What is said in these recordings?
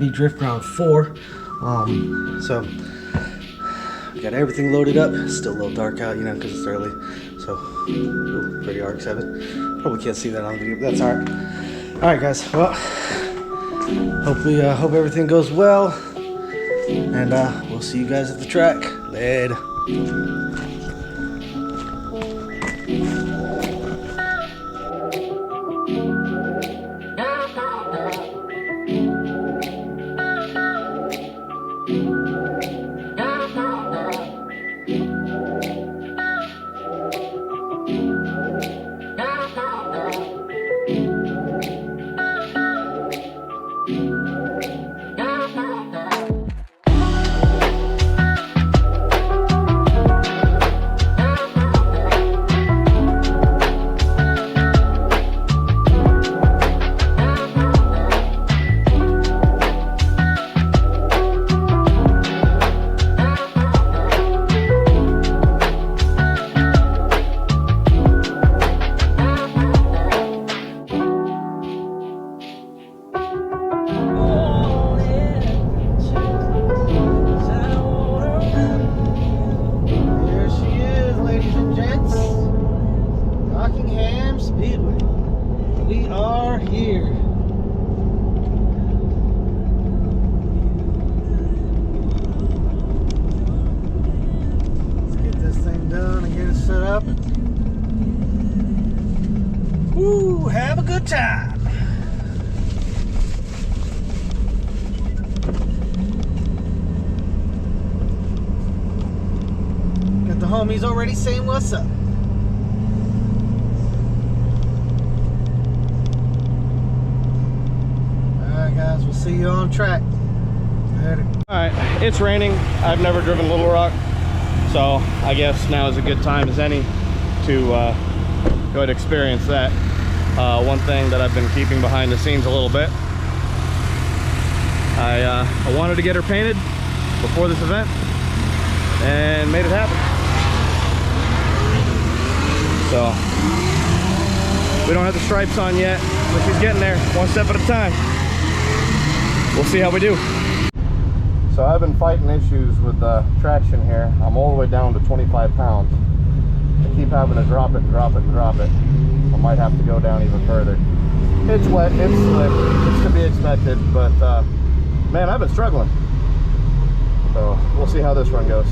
GT Drift Ground 4. So we got everything loaded up. Still a little dark out, you know, because it's early. So, ooh, pretty RX-7. Probably can't see that on video, but that's all right. All right, guys. Well, hope everything goes well, and we'll see you guys at the track. Later. Woo, have a good time. Got the homies already saying what's up. Alright guys, we'll see you on track. Alright, it's raining. I've never driven Little Rock, so I guess now is a good time as any to go ahead and experience that. One thing that I've been keeping behind the scenes a little bit, I wanted to get her painted before this event and made it happen. So we don't have the stripes on yet, but she's getting there one step at a time. We'll see how we do. So I've been fighting issues with traction here. I'm all the way down to 25 pounds. I keep having to drop it and drop it and drop it. I might have to go down even further. It's wet, it's slick, it's to be expected, but man, I've been struggling. So we'll see how this run goes.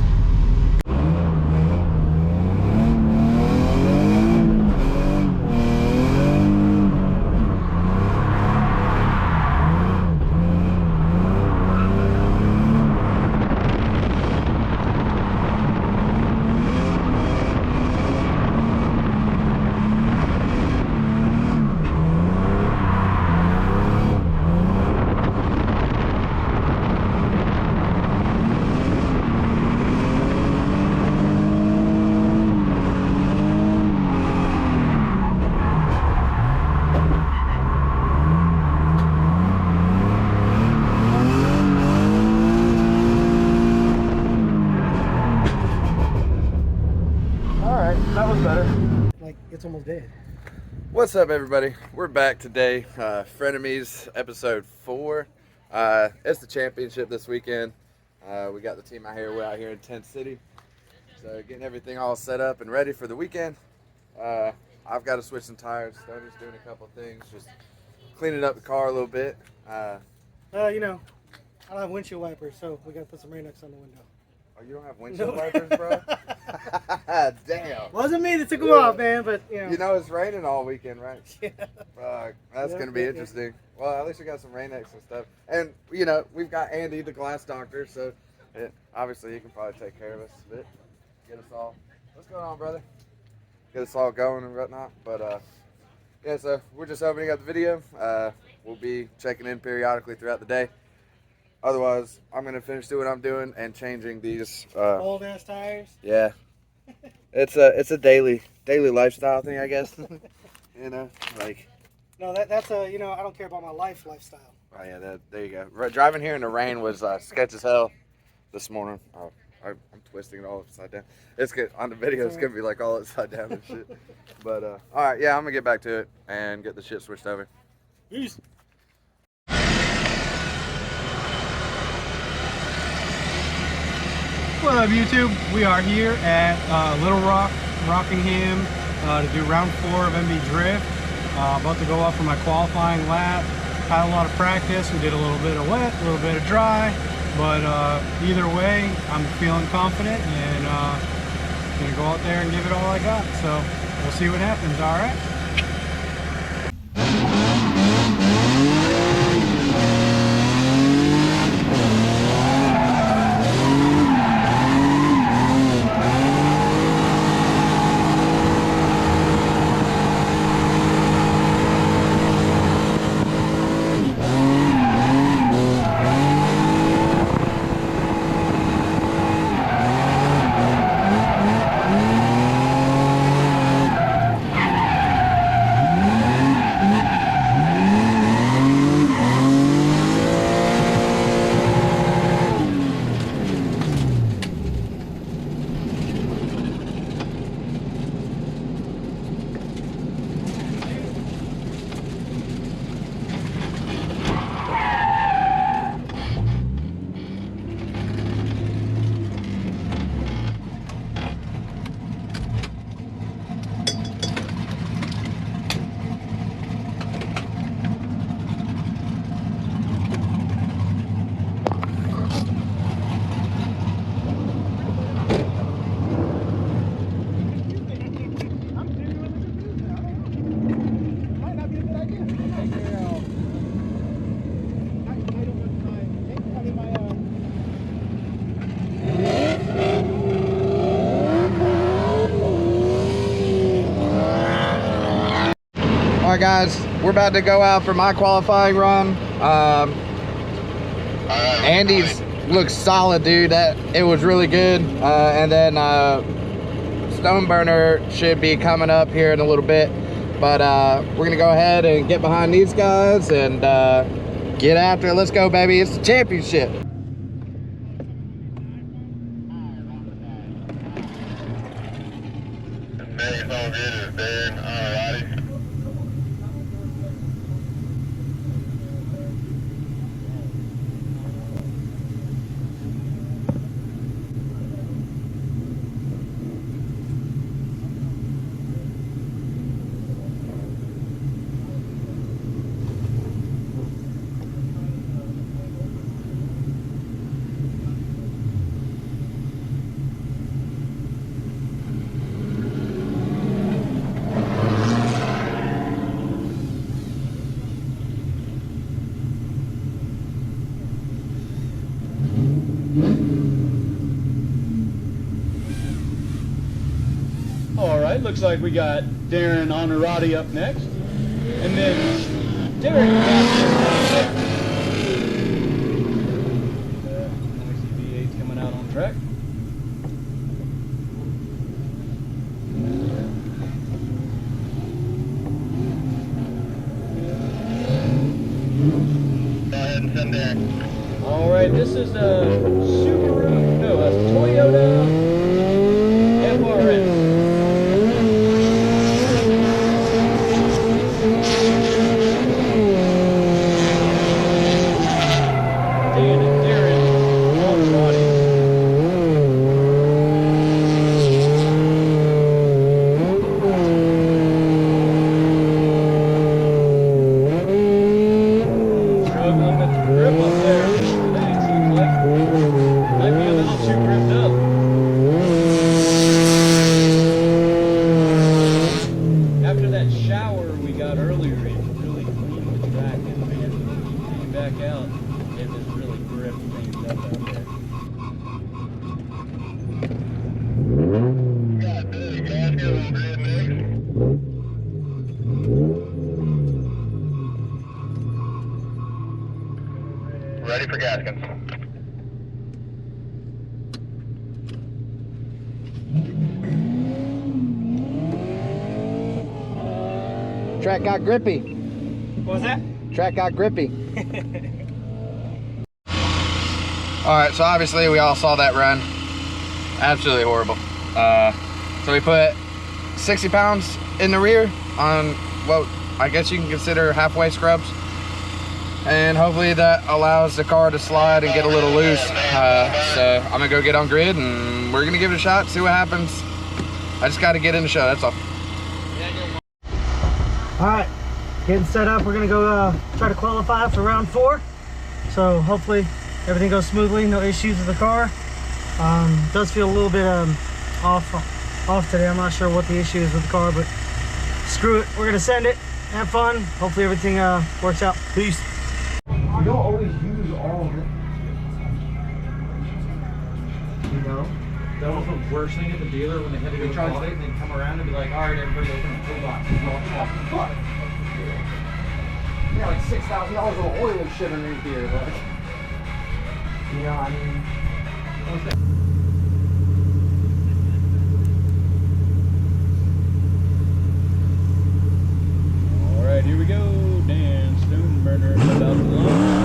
That was better. Like, it's almost dead. What's up, everybody? We're back today. Frienemies episode 4. It's the championship this weekend. We got the team out here. We're out here in Tent City. So getting everything all set up and ready for the weekend. I've got to switch some tires. Stoner's doing a couple things, just cleaning up the car a little bit. You know, I don't have windshield wipers, so we got to put some Rain-X on the window. Oh, you don't have windshield wipers, bro? Damn. Wasn't me that took them off, man, but you know. You know it's raining all weekend, right? Yeah. That's going to be interesting. Well, at least we got some Rain-X and stuff. And, you know, we've got Andy, the glass doctor, so obviously he can probably take care of us a bit. Get us all. What's going on, brother? Get us all going and whatnot. But, yeah, so we're just opening up the video. We'll be checking in periodically throughout the day. Otherwise, I'm going to finish doing what I'm doing and changing these old ass tires. Yeah. It's a daily lifestyle thing, I guess. You know, like. No, that's a, you know, I don't care about my lifestyle. Oh yeah, there you go. Driving here in the rain was sketch as hell this morning. Oh, I'm twisting it all upside down. It's good on the video. It's gonna be like all upside down and shit. But all right, yeah, I'm gonna get back to it and get the shit switched over. Peace. What up, YouTube? We are here at Little Rock, Rockingham, to do round 4 of MB Drift. About to go up for my qualifying lap. Had a lot of practice. We did a little bit of wet, a little bit of dry, but either way, I'm feeling confident and gonna go out there and give it all I got. So we'll see what happens. All right. All right, guys, we're about to go out for my qualifying run. Andy's looks solid, dude. It was really good. And then Stoneburner should be coming up here in a little bit. But we're gonna go ahead and get behind these guys and get after it. Let's go, baby. It's the championship. All right, looks like we got Darren Honorati up next, and then Derek V8's coming out on track. Go ahead and send Derek. All right, this is a Subaru, no, a Toyota FRS. Ready for Gaskins. Track got grippy. What was that? Track got grippy. All right, so obviously we all saw that run. Absolutely horrible. So we put 60 pounds in the rear on what I guess you can consider halfway scrubs. and hopefully that allows the car to slide and get a little loose. So I'm gonna go get on grid and we're gonna give it a shot, see what happens. I just gotta get in the show, that's all. All right, getting set up. We're gonna go try to qualify for round 4. So hopefully everything goes smoothly, no issues with the car. Does feel a little bit off today. I'm not sure what the issue is with the car, but screw it. We're gonna send it, have fun. Hopefully everything works out. Peace. You don't always use all of it. You know? That was the worst thing at the dealer when they had to go charge it and then come around and be like, all right, everybody open the toolbox. Yeah, like $6,000 of oil and shit underneath here. Like. You know, I mean, All right, here we go. Dan Stoneburner about the line.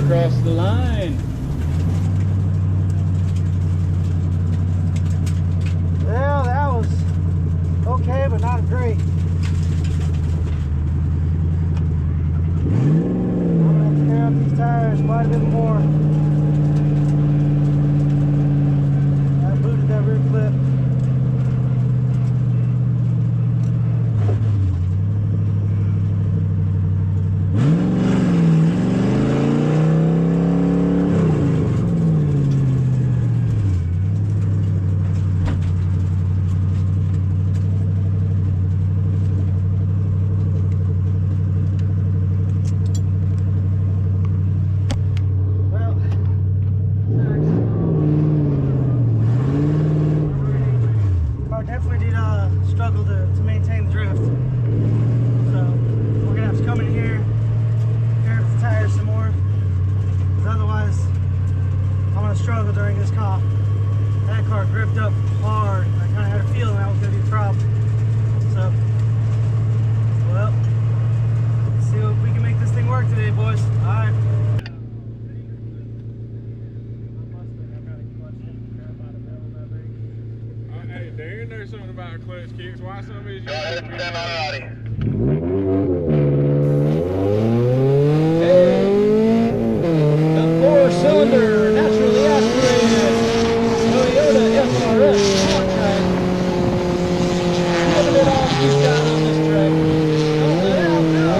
Across the line. well, that was okay, but not great. I'm gonna have to tear up these tires quite a bit more. I booted that rear clip. Struggle to maintain the drift. So we're gonna have to come in here, tear up the tires some more, because otherwise I'm gonna struggle during this comp. That car gripped up hard. I kind of had a feeling that was gonna be a problem. So, well, let's see if we can make this thing work today, boys. All right. Hey, Darren knows something about clutch kicks. Why some of these Go ahead and stand on it, Audi. The 4-cylinder, naturally aspirated Toyota FRS Sport Track. Giving it all she's got on this track. Don't let out, no.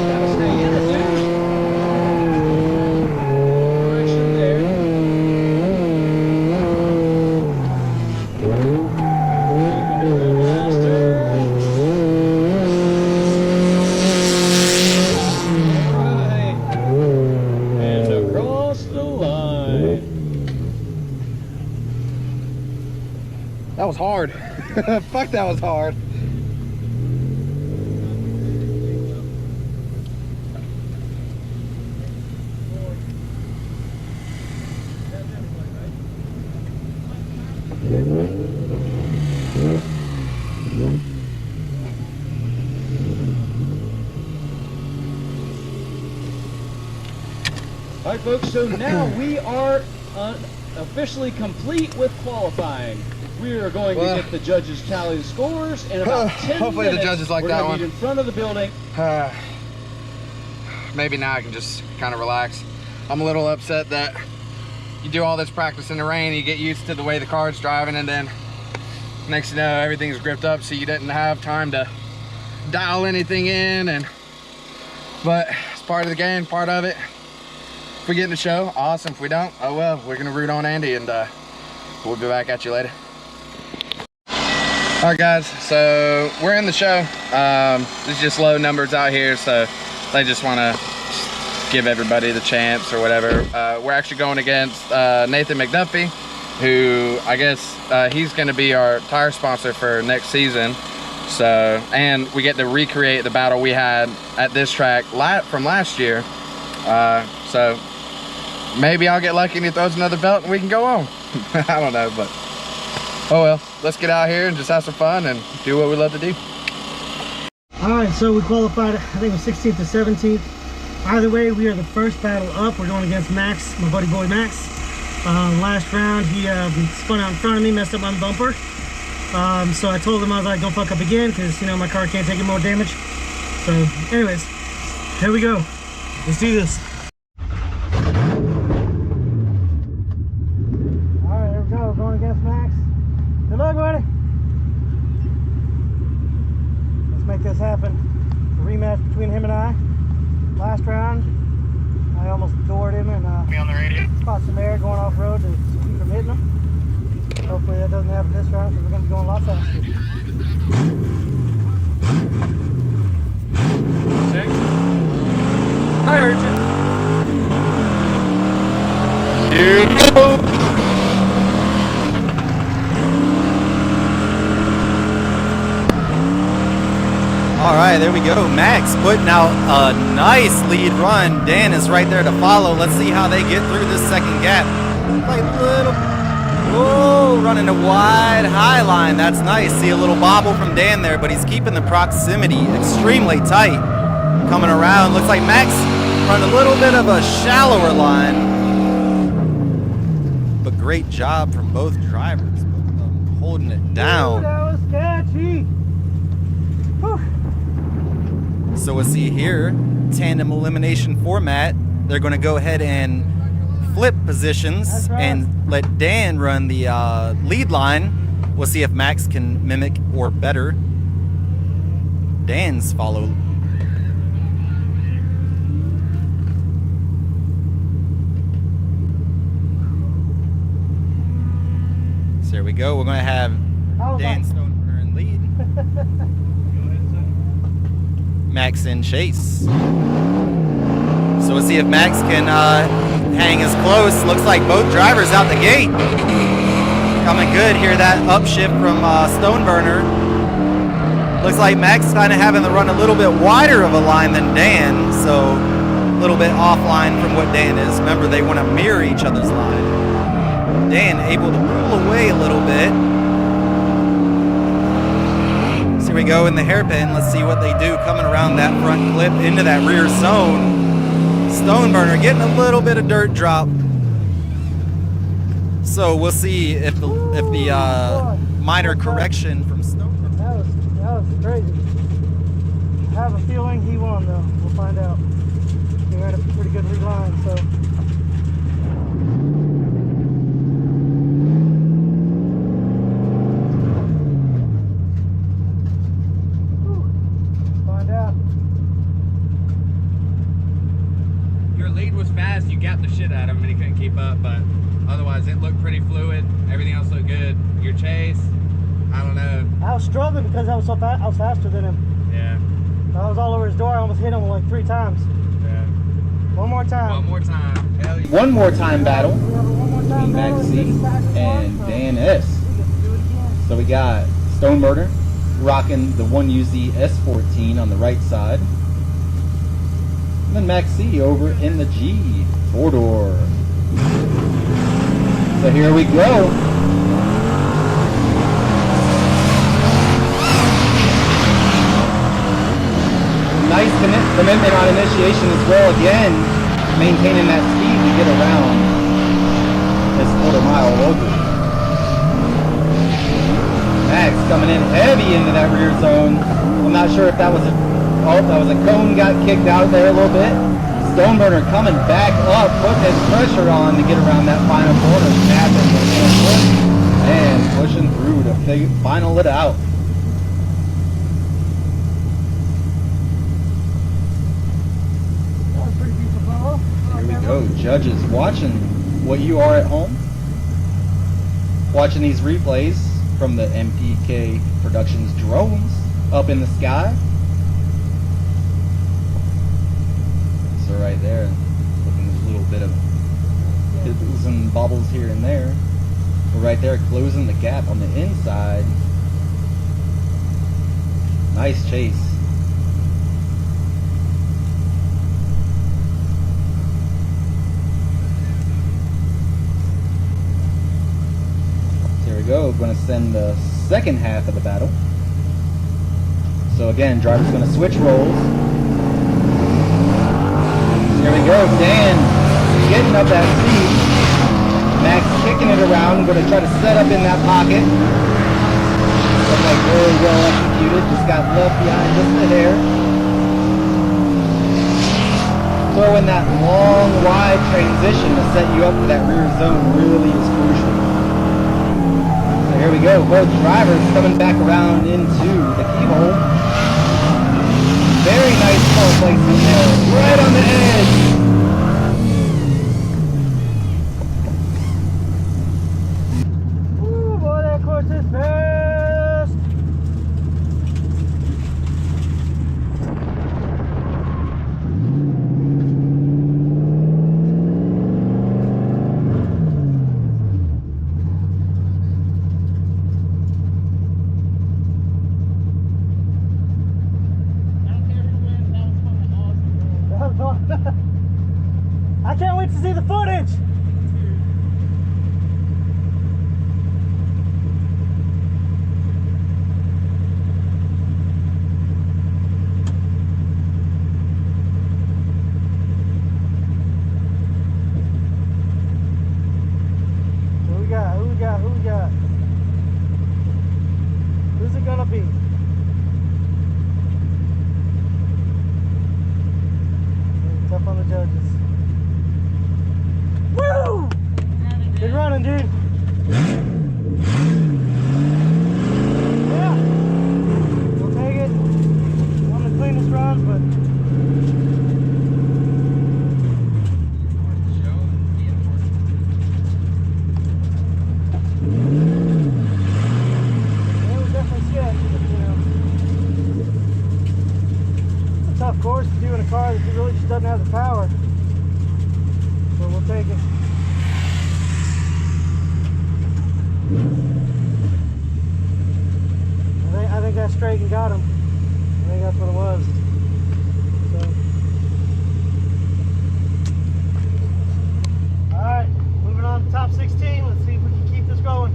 Gotta stay in it, dude. Direction there. That was hard. Fuck, that was hard. All right, folks, so now we are officially complete with qualifying. We are going to get the judges tally the scores in about 10 hopefully minutes. the judges like that one. We're in front of the building. Maybe now I can just kind of relax. I'm a little upset that you do all this practice in the rain, you get used to the way the car's driving, and then next you know everything's gripped up, so you didn't have time to dial anything in. But it's part of the game, part of it. If we get in the show, awesome. If we don't, oh well, we're gonna root on Andy, and we'll be back at you later. All right, guys, so we're in the show. It's just low numbers out here, so they just want to give everybody the chance or whatever. We're actually going against Nathan McDuffie who I guess he's going to be our tire sponsor for next season. So, and we get to recreate the battle we had at this track from last year. So maybe I'll get lucky and he throws another belt and we can go on. I don't know, but oh well. Let's get out here and just have some fun and do what we love to do. All right, so we qualified, I think it was 16th to 17th. Either way, we are the first battle up. We're going against Max, my buddy boy Max. Last round, he spun out in front of me, messed up my bumper. So I told him, I was like, don't fuck up again, because, you know, my car can't take any more damage. So, anyways, here we go. Let's do this. All right, here we go. Going against Max. Good luck, buddy. Let's make this happen. A rematch between him and I. Last round, I almost doored him and caught some air going off road to keep from hitting him. Hopefully that doesn't happen this round because we're going to be going a lot faster. I heard you. All right, there we go. Max putting out a nice lead run. Dan is right there to follow. Let's see how they get through this second gap. Like running a wide high line. That's nice. See a little bobble from Dan there, but he's keeping the proximity extremely tight. Coming around, looks like Max running a little bit of a shallower line. But great job from both drivers, holding it down. Ooh, that was catchy. Whew. So we'll see here, tandem elimination format. They're going to go ahead and flip positions and let Dan run the lead line. We'll see if Max can mimic or better Dan's follow. So there we go. We're going to have Dan Stoneburner in lead. Max in chase. So we'll see if Max can hang as close. Looks like both drivers out the gate. Coming good. Hear that upshift from Stoneburner. Looks like Max kind of having to run a little bit wider of a line than Dan, so a little bit offline from what Dan is. Remember, they want to mirror each other's line. Dan able to pull away a little bit. Here we go in the hairpin. Let's see what they do coming around that front clip into that rear zone. Stoneburner getting a little bit of dirt drop. So we'll see if the minor correction from Stoneburner. That was crazy. I have a feeling he won though. We'll find out. He had a pretty good lead line, so. Fast, you got the shit out of him and he couldn't keep up, but otherwise it looked pretty fluid. Everything else looked good. Your chase, I don't know. I was struggling because I was so fast. I was faster than him. Yeah. I was all over his door. I almost hit him like 3 times. Yeah. One more time. One more time. Hell yeah. One more time battle between Max C and Dan S. So we got Stoneburner rocking the 1UZ S14 on the right side. And then Max C over in the G 4-door. So here we go. Nice commitment on initiation as well. Again, maintaining that speed to get around this quarter-mile over. Max coming in heavy into that rear zone. I'm not sure if that was a cone got kicked out there a little bit. Stoneburner coming back up, putting his pressure on to get around that final corner, and pushing through to final it out. That was pretty beautiful. Here we go, judges watching what you are at home. Watching these replays from the MPK Productions drones up in the sky. So right there, looking a little bit of hizzles and bobbles here and there. We're right there closing the gap on the inside. Nice chase. So here we go. We're going to send the second half of the battle. So again, driver's going to switch roles. Here we go. Dan getting up that speed. Max kicking it around. Going to try to set up in that pocket. Looks like very well executed. Just got left behind just a hair. Throwing that long, wide transition to set you up for that rear zone really is crucial. So here we go. Both drivers coming back around into the keyhole. Very nice car placement there. Right on the edge. Ooh, boy, that course is fast. I can't wait to see the footage. Who we got? Who we got? Who we got? Who's it gonna be? Tough on the judges. Woo! Good running, dude. Yeah. We'll take it. One of the cleanest runs, but it was definitely sketchy, but you know. It's a tough course to do in a car that really just doesn't have the power. So we'll take it. I think that straightened got him. I think that's what it was. So. Alright, moving on to top 16. Let's see if we can keep this going.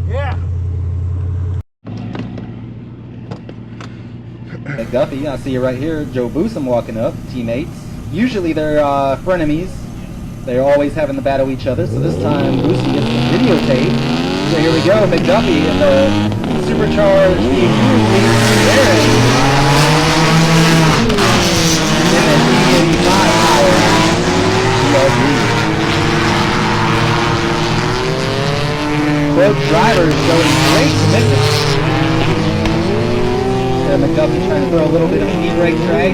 Yeah. McDuffie, I see you right here. Joe Boosum walking up, teammates. Usually they're frenemies. They're always having to battle each other, so this time Boosum gets the videotape. So here we go, McDuffie in the supercharged V8 there. And then V85 powered GLG. Both drivers showing great commitment. McDuffie trying to throw a little bit of heat brake drag.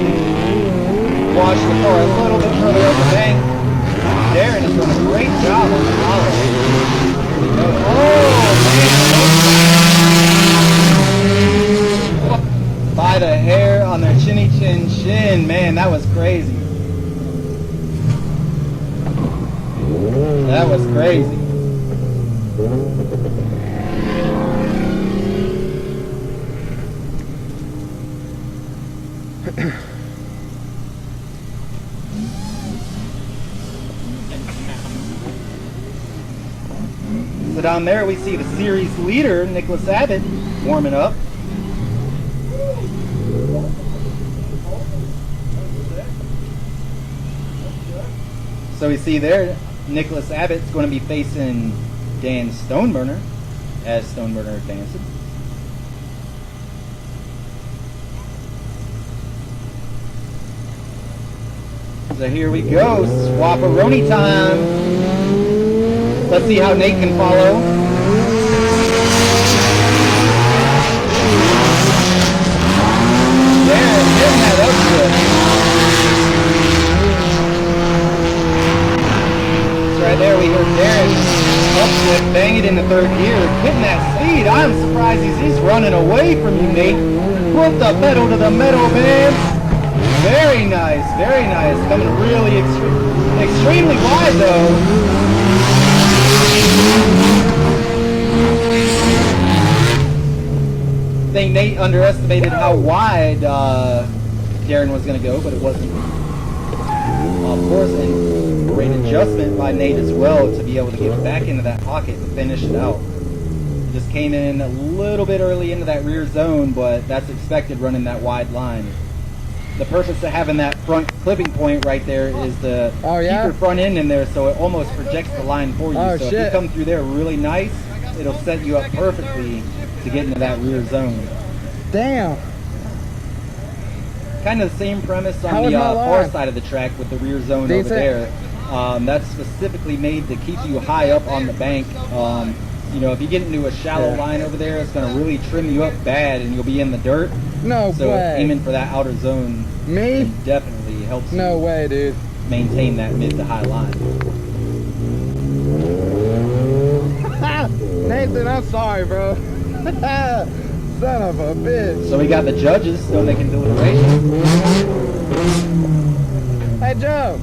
Wash the car a little bit further up the bank. Darren is doing a great job on the hollow. Here we go. Oh, man. By the hair on their chinny chin shin. Man, that was crazy. That was crazy. So down there we see the series leader, Nicholas Abbott, warming up. So we see there, Nicholas Abbott's going to be facing Dan Stoneburner as Stoneburner advances. So here we go, swap-a-roni time. Let's see how Nate can follow. Darren getting that upslip. So right there we heard Darren upslip, bang it in the third gear, hitting that speed. I'm surprised he's running away from you, Nate. Put the pedal to the metal, man. Very nice, very nice. Coming really extremely wide though. I think Nate underestimated how wide Darren was going to go, but it wasn't. Of course, and great adjustment by Nate as well to be able to get back into that pocket and finish it out. Just came in a little bit early into that rear zone, but that's expected running that wide line. The purpose of having that front clipping point right there is to keep your front end in there so it almost projects the line for you. So if you come through there really nice, it'll set you up perfectly to get into that rear zone. Damn. Kind of the same premise on the far side of the track with the rear zone over there. That's specifically made to keep you high up on the bank. You know, if you get into a shallow line over there, it's going to really trim you up bad and you'll be in the dirt. So aiming for that outer zone definitely helps you maintain that mid to high line. Nathan, I'm sorry, bro. Son of a bitch. So we got the judges still making deliberation. Hey, Joe.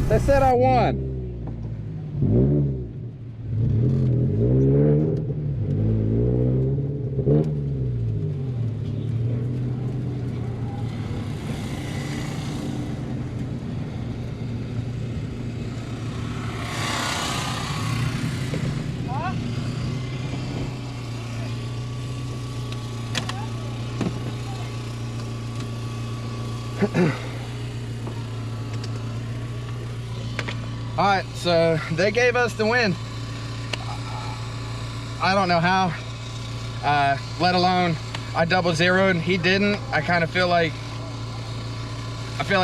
They said I won. Alright, so they gave us the win. I don't know how, let alone I double zeroed. He didn't. I kind of feel like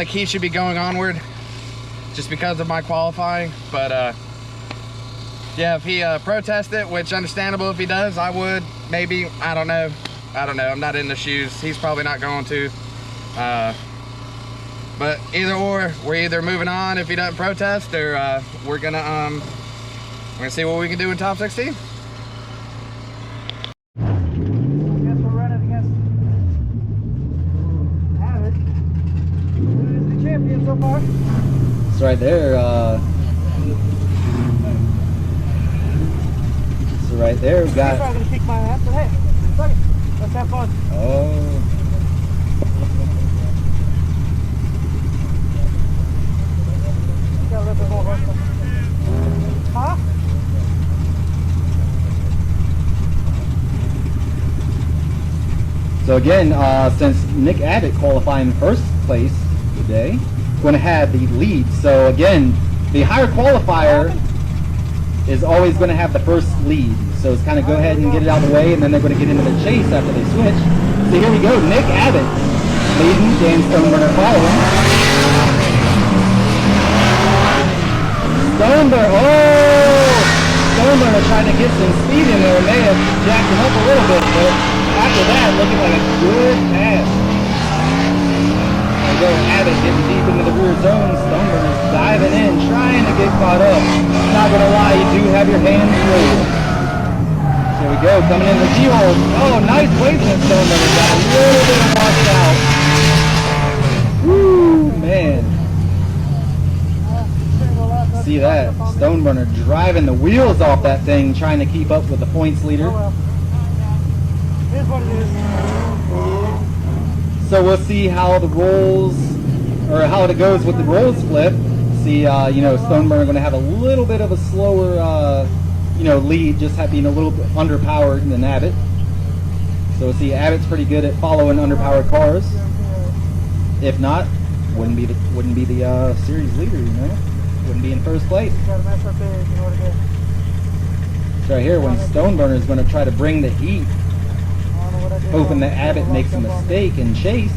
he should be going onward just because of my qualifying. But yeah, if he protests it, which understandable if he does, I would maybe. I don't know. I'm not in the shoes. He's probably not going to. But either or, we're either moving on if he doesn't protest, or we're gonna see what we can do in top 16. I guess we're running against Abbott, who's the champion so far. It's right there. So right there we got. He's probably gonna kick my ass, but hey, fuck it. Let's have fun. Oh. Got a little bit more horsepower. Huh? So again, since Nick Abbott qualifying in first place today, going to have the lead. So again, the higher qualifier is always going to have the first lead. So it's kind of go ahead and get it out of the way, and then they're going to get into the chase after they switch. So here we go, Nick Abbott leading, Dan Stoneburner following. Stoneburner trying to get some speed in there, may have jacked him up a little bit, but after that, looking like a good pass. There we go, Abbott getting deep into the rear zone. Stoneburner's diving in, trying to get caught up. Not gonna lie, you do have your hands raised. There we go, coming in the G-hole. Oh, nice placement, Stoneburner. Got a little bit of washed out. Woo, man. See that? Stoneburner driving the wheels off that thing, trying to keep up with the points leader. Oh well. Here's what it is. So we'll see how the rolls, or how it goes with the rolls flip. See, you know, Stoneburner going to have a little bit of a slower, you know, lead, just being a little bit underpowered than Abbott. So we'll see, Abbott's pretty good at following underpowered cars. If not, wouldn't be the series leader, you know. Wouldn't be in first place. Gotta mess up there if you know what it is. It's right here when Stoneburner is going to try to bring the heat, hoping that Abbott makes a mistake and chase.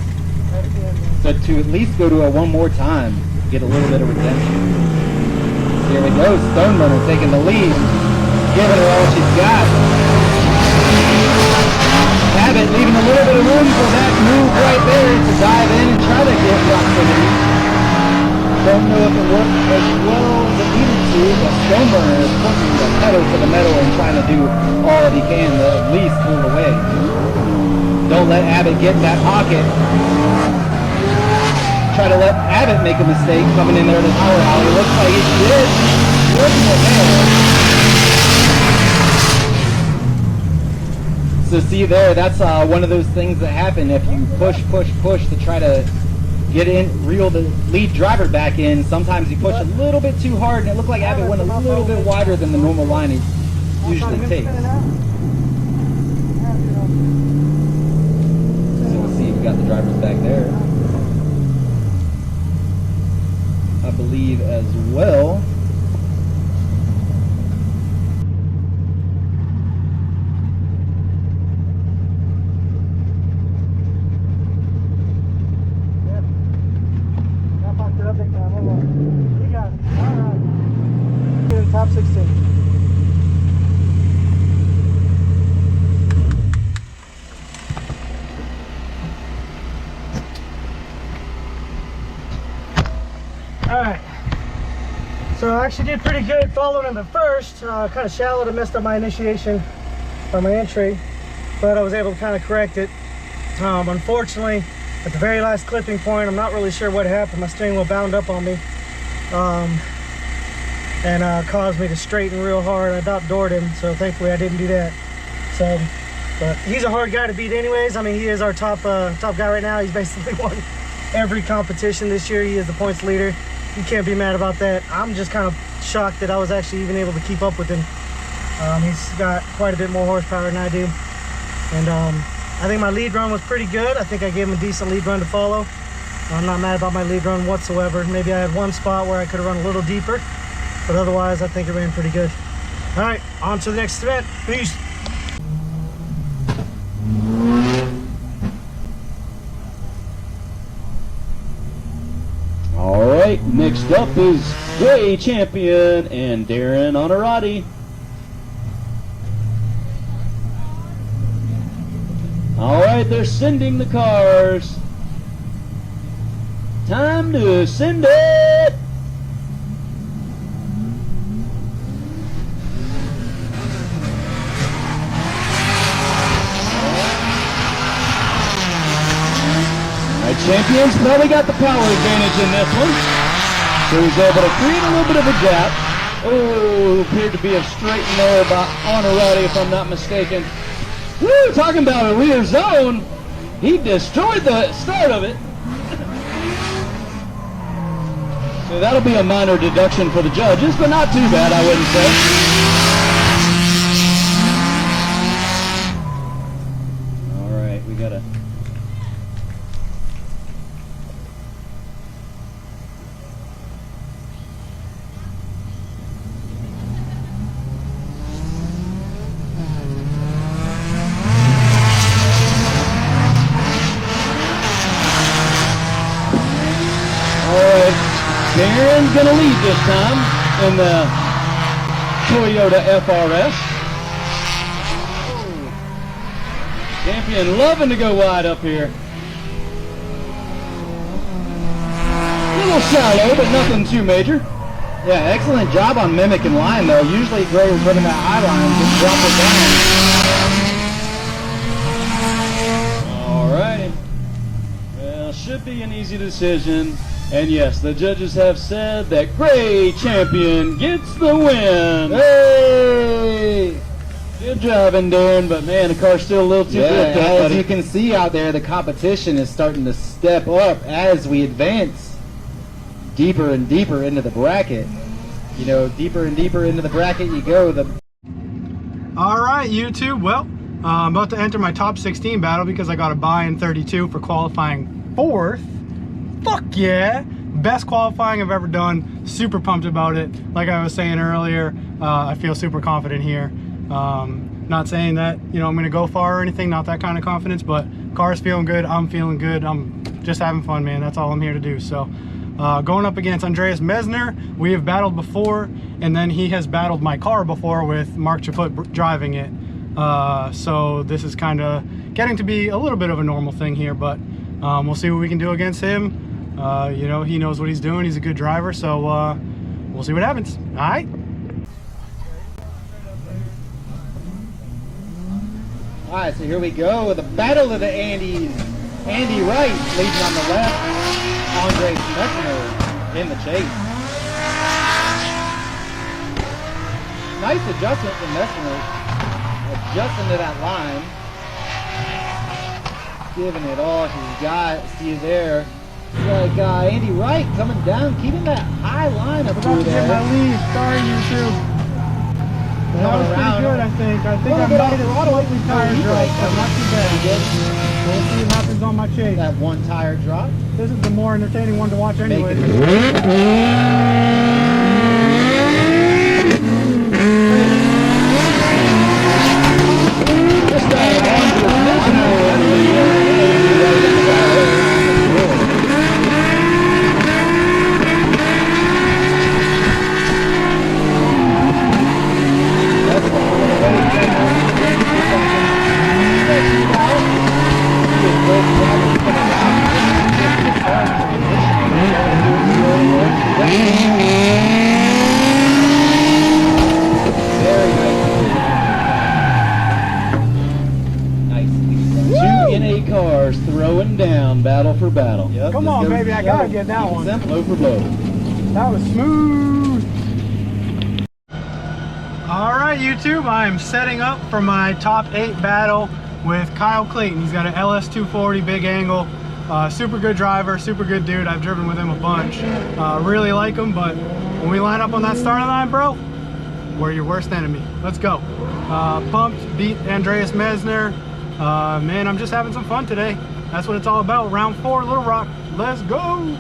So to at least go to a one more time, get a little bit of redemption. Here we go, Stoneburner taking the lead, giving her all she's got. Abbott leaving a little bit of room for that move right there to dive in and try to get proximity. Don't know if it worked as well as it needed to, but Stoneburner is pushing the pedal to the metal and trying to do all that he can to at least pull away. Don't let Abbott get in that pocket. Try to let Abbott make a mistake coming in there to power alley. Looks like he did. Looking at there. So see there, that's one of those things that happen if you push to try to reel the lead driver back in. Sometimes you push a little bit too hard, and it looked like Abbott went a little bit wider than the normal line he usually takes. So we'll see if we got the drivers back there. I believe as well. Top 16. Alright, so I actually did pretty good following in the first. Kind of shallow to messed up my initiation or my entry, but I was able to kind of correct it. Unfortunately, at the very last clipping point, I'm not really sure what happened. My steering wheel bound up on me. And caused me to straighten real hard. I about doored him, so thankfully I didn't do that. So, but he's a hard guy to beat anyways. I mean, he is our top guy right now. He's basically won every competition this year. He is the points leader. You can't be mad about that. I'm just kind of shocked that I was actually even able to keep up with him. He's got quite a bit more horsepower than I do. And I think my lead run was pretty good. I think I gave him a decent lead run to follow. I'm not mad about my lead run whatsoever. Maybe I had one spot where I could have run a little deeper, but otherwise I think it ran pretty good. All right, on to the next event. Peace. All right, next up is Gray Champion and Darren Onorati. All right, they're sending the cars. Time to send it. Champions probably got the power advantage in this one. So he's able to create a little bit of a gap. Oh, appeared to be a straight and narrow by Onorati, if I'm not mistaken. Woo, talking about a rear zone. He destroyed the start of it. So that'll be a minor deduction for the judges, but not too bad, I wouldn't say. All right, we got to... Darren's gonna lead this time in the Toyota FRS. Champion loving to go wide up here. A little shallow, but nothing too major. Yeah, excellent job on mimicking line though. Usually Gray was running that eye line, just drop it down. All right. Well, should be an easy decision. And yes, the judges have said that Gray Champion gets the win. Hey! Good driving, Darren, but man, the car's still a little too good. As you can see out there, the competition is starting to step up as we advance deeper and deeper into the bracket. You know, deeper and deeper into the bracket you go. All right, YouTube. Well, I'm about to enter my top 16 battle because I got a bye in 32 for qualifying 4th. Fuck yeah! Best qualifying I've ever done. Super pumped about it. Like I was saying earlier, I feel super confident here. Not saying that, you know, I'm gonna go far or anything, not that kind of confidence, but car's feeling good, I'm feeling good, I'm just having fun, man. That's all I'm here to do. So going up against Andreas Mesner, we have battled before, and then he has battled my car before with Mark Chaput driving it. So this is kind of getting to be a little bit of a normal thing here, but we'll see what we can do against him. You know, he knows what he's doing. He's a good driver, so we'll see what happens. All right. All right, so here we go. The battle of the Andes. Andy Wright leading on the left. Andre Messner in the chase. Nice adjustment from Messner. Adjusting to that line. giving it all he's got. See you there. It's like Andy Wright coming down, keeping that high line up through Get my there. lead. Sorry, YouTube. That was pretty good, I think. I think I made it slightly tire drop, but not too bad. We'll see what happens on my chase. That one tire drop. This is the more entertaining one to watch anyway. Throwing down, battle for battle. Yep, come on, baby, I gotta get that one. Blow for blow. That was smooth. All right, YouTube, I am setting up for my top 8 battle with Kyle Clayton. He's got an LS240 big angle. Super good driver, super good dude. I've driven with him a bunch. Really like him, but when we line up on that starting line, bro, we're your worst enemy. Let's go. Pumped, beat Andreas Mesner. Man, I'm just having some fun today. That's what it's all about. Round 4, Little Rock. Let's go.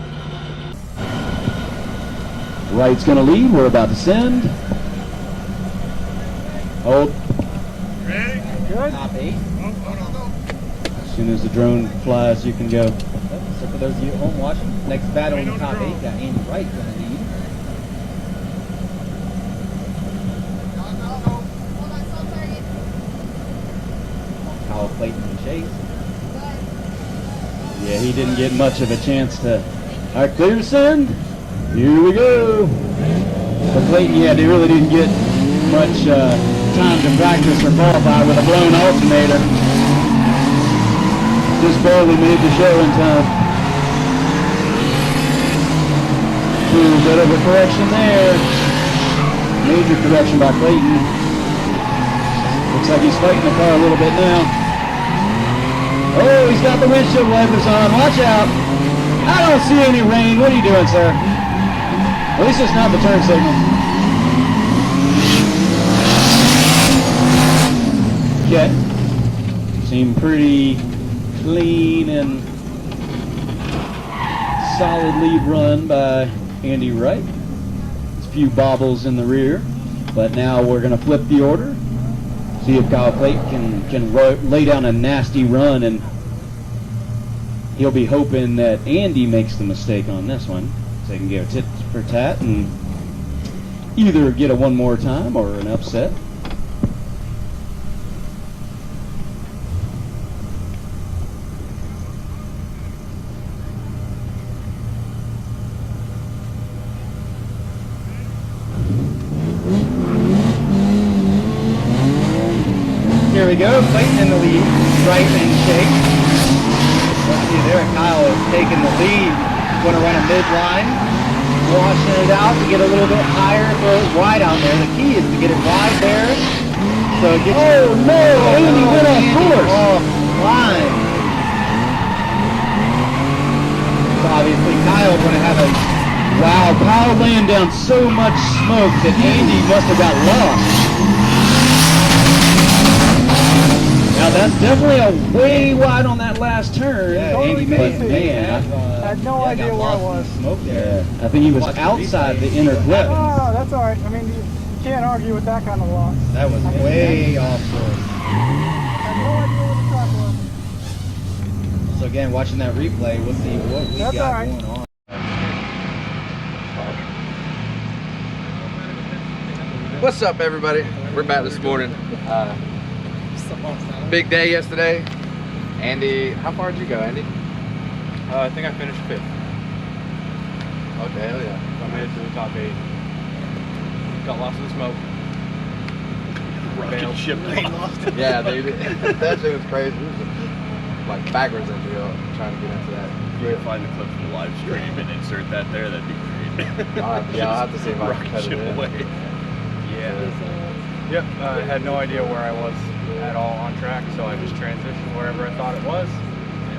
Wright's gonna lead. We're about to send. Hold. Ready? Good. Top 8. As soon as the drone flies, you can go. So for those of you at home watching, next battle in the top 8 got Andy Wright gonna lead. Kyle Clayton and Chase. Yeah, he didn't get much of a chance to. All right, clear to send. Here we go. For Clayton, yeah, they really didn't get much time to practice or qualify with a blown alternator. Just barely made the show in time. Ooh, bit of a correction there. Major correction by Clayton. Looks like he's fighting the car a little bit now. Oh, he's got the windshield wipers on. Watch out. I don't see any rain. What are you doing, sir? At least it's not the turn signal. Okay. Seem pretty clean and solid lead run by Andy Wright. There's a few bobbles in the rear, but now we're going to flip the order. See if Kyle Clayton can lay down a nasty run, and he'll be hoping that Andy makes the mistake on this one, so he can go tit for tat and either get a one more time or an upset. Here we go, Clayton in the lead, Wright and Shake. Let's see there, Kyle is taking the lead. Going to run a midline, washing it out to get a little bit higher, throw it wide out there. The key is to get it wide there. So it gets Andy went off course. Offline. So obviously Kyle going to have a, wow, Kyle laying down so much smoke that Andy must have got lost. Now that's definitely a way wide on that last turn. Yeah, totally man, I had no idea where I was. Smoke there. I think he was outside the inner clip. Oh, that's all right. I mean, you can't argue with that kind of loss. That was way off course. I had no idea where the track was. So again, watching that replay, we'll see what we got going on. What's up, everybody? We're back this morning. Big day yesterday. Andy, how far did you go, Andy? I think I finished 5th. Okay, hell yeah. I made it to the top 8. Got lost in the smoke. Rocket ship lost. Yeah, dude. That shit was crazy. It was like backwards into trying to get into that. You can find the clip from the live stream and insert that there. That'd be great. I'll have to see if I can cut it in. Yeah. Yep. I had no idea where I was at all on track, so I just transitioned wherever I thought it was, and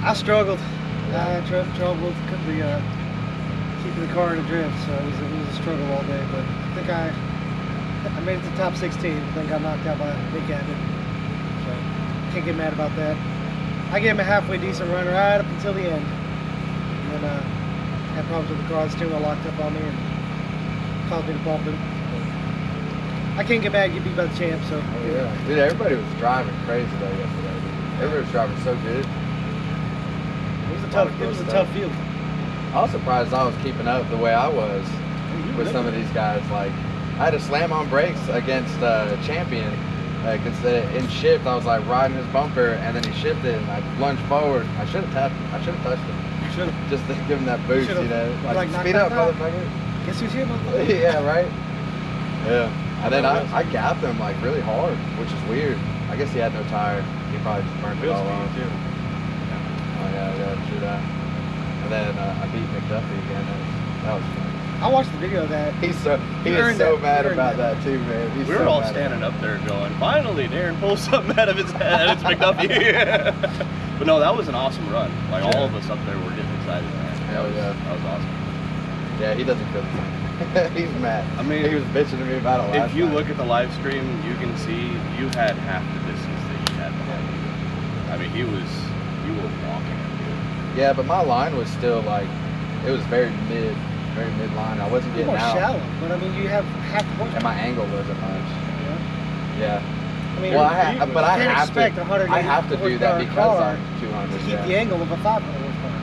I struggled. I struggled with keeping the car in a drift, so it was a struggle all day. But I think I made it to top 16. I think I got knocked out by Nick Abbott. So can't get mad about that. I gave him a halfway decent run right up until the end. And then had problems with the car. The steering wheel locked up on me and caused me to bump him. I can't get mad, get beat by the champ, so. Oh, yeah. Dude, everybody was driving crazy though yesterday. Everybody was driving so good. It was a tough field. I was surprised I was keeping up the way I was with some of these guys. Like, I had to slam on brakes against Champion. Because in shift, I was like riding his bumper, and then he shifted, and I lunged forward. I should have tapped him. I should have touched him. You should have. Just to give him that boost, you know. Like speed up, motherfucker. Guess who's here, motherfucker? Yeah, right? Yeah. And then I gapped him like really hard, which is weird. I guess he had no tire. He probably just burned it all off. Too. Oh yeah, true that. And then I beat McDuffie again. That was fun. I watched the video of that. He is so mad about that too, man. We were all standing up there going, finally, Darren pulls something out of his head. It's McDuffie. But no, that was an awesome run. Like, all of us up there were getting excited, man. That was awesome. Yeah, he doesn't feel the same. He's mad. I mean, he was bitching to me about it last If you night. look at the live stream, you can see you had half the distance that you had behind you. I mean, you were walking. Yeah, but my line was still like, it was very mid line. I wasn't getting more out. shallow, but I mean, you have half the horsepower. And my angle wasn't much. Yeah. I mean, well, I have to do that because I'm 200. To keep the angle of a 500 horsepower.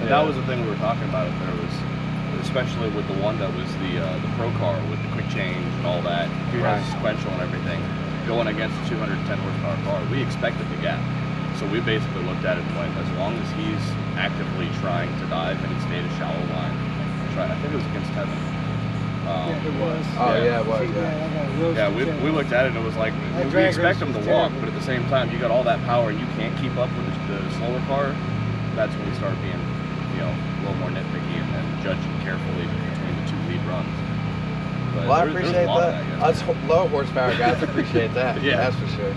And that was the thing we were talking about. If there was, especially with the one that was the pro car with the quick change and all that, he has a sequential and everything, going against a 210 horsepower car, we expected the gap. So we basically looked at it and went, as long as he's actively trying to dive and he stayed a shallow line, I think it was against Heaven. Yeah, it was. Oh yeah, it was. Yeah, we looked at it and it was like, we expect him to walk, but at the same time, you got all that power and you can't keep up with the slower car. That's when we start being, a little more nitpicky and judging carefully between the two lead runs. But well, I appreciate that. Us low horsepower guys appreciate that. Yeah, that's for sure.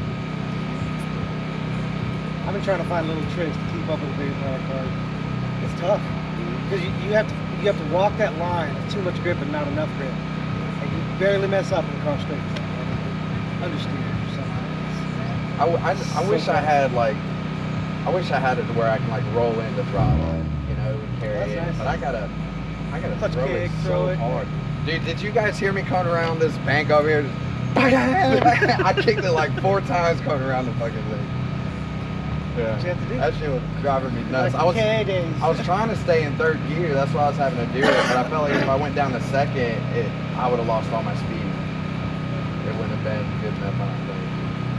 I've been trying to find little tricks to keep up with the big power cars. It's tough because you have to walk that line with too much grip and not enough grip, and you barely mess up in the car straight. Understeer or something. I wish I had it to where I can like roll in the throttle and carry it. Nice. But I gotta Clutch throw kick, it throw so it. hard. Dude, did you guys hear me coming around this bank over here? I kicked it like 4 times coming around the fucking thing. What you have to do? That shit was driving me nuts. Like I was trying to stay in 3rd gear. That's why I was having to do it. But I felt like if I went down to 2nd, I would have lost all my speed. It wouldn't have been good enough, I don't think.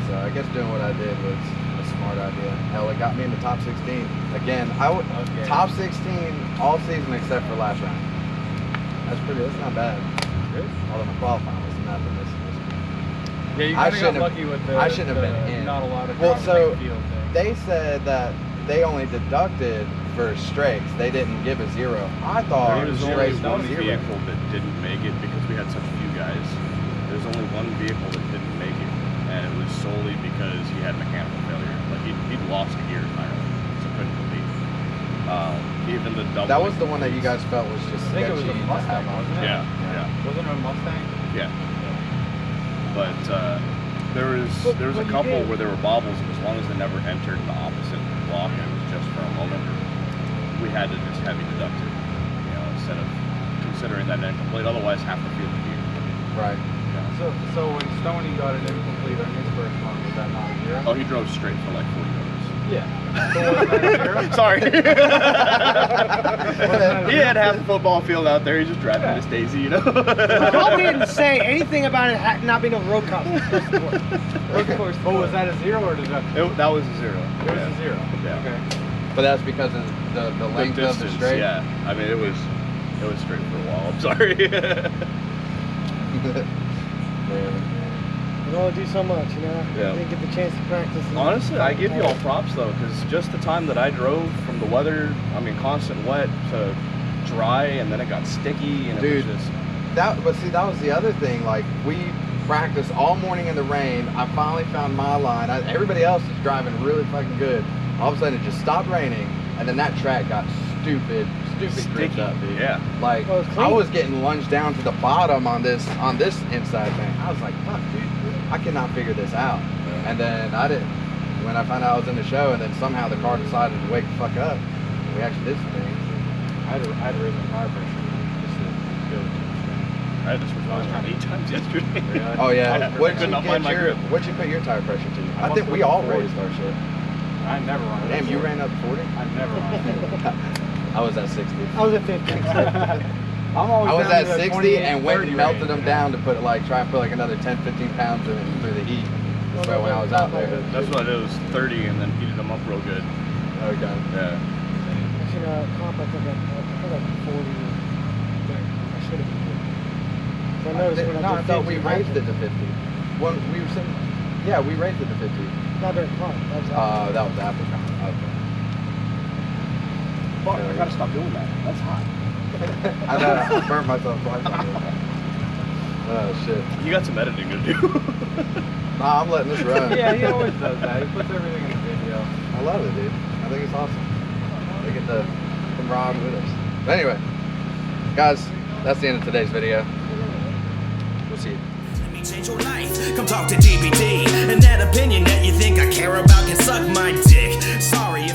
So I guess doing what I did was a smart idea. Hell, it got me in the top 16 again. Top 16 all season except for last round. That's not bad. Although my qualifying was nothing this year. Yeah, you kind of got lucky with the. I shouldn't have been in. Not a lot of. Well, so field thing. they said that they only deducted for straights. They didn't give a 0. I thought there was only straights one 0. vehicle that didn't make it because we had such few guys. There's only one vehicle that didn't make it, and it was solely because he had mechanical failure. Like he'd lost a gear entirely, so couldn't compete. Even the double. That was the one that you guys felt was just I think it was a sketchy to Mustang, have on. wasn't it? Yeah. Wasn't it a Mustang? Yeah. But there was a couple where there were bobbles, and as long as they never entered the opposite block and it was just for a moment, we had to just heavy deduct it, instead of considering that incomplete. Otherwise, half the field would be incomplete. Right. So when Stoney got it incomplete on his first one, was that not a 0? Oh, he drove straight for like 40 yards. Yeah. So was that a 0? Sorry. He had half the football field out there. He's just driving Miss Daisy, Probably didn't say anything about it not being a road course. Oh, was that a 0 or deduction? That was a 0. It was a 0. Yeah. Okay. But that's because of the length of the straight. Yeah. I mean, it was straight for a while. I'm sorry. You only do so much, Yeah. You didn't get the chance to practice. Honestly, I give you all props though, because just the time that I drove from the weather, constant wet to dry, and then it got sticky, and Dude, it was just. that was the other thing. Like we practiced all morning in the rain. I finally found my line. Everybody else is driving really fucking good. All of a sudden, it just stopped raining, and then that track got stupid gripped up, dude. Yeah. Like, I was getting lunged down to the bottom on this inside thing. I was like, fuck, dude, I cannot figure this out. And then when I found out I was in the show, and then somehow the car decided to wake the fuck up, we actually did some things. I had to raise my tire pressure just to go. I had to switch my tire 8 times yesterday. Really? Oh yeah. I could not find my grip. What'd you put your tire pressure to? I must think have we all 40. raised our shit. I never run it. Damn, you ran up 40? I never run it. I was at 60. I was at 50. I'm always I was down at to the 60 28, and went 30 and melted range. them down to put try and put like another 10, 15 pounds in it through the heat. So when I was out there. That's what I did, was 30 and then heated them up real good. Okay. Yeah. I should comp, I think like 40. I should have been. So I noticed when No, I did thought we 50, raised it to 50. When we were saying, yeah, we raised it to 50. Not during comp. That was That was after comp. Okay. Fuck, I gotta stop doing that. That's hot. I know, I burnt myself twice on this. Oh shit. You got some editing to do. Nah, I'm letting this run. Yeah, he always does that. He puts everything in the video. I love it, dude. I think it's awesome. We get to come ride with us. But anyway, guys, that's the end of today's video. We'll see you. Let me change your life. Come talk to DBD. And that opinion that you think I care about can suck my dick. Sorry.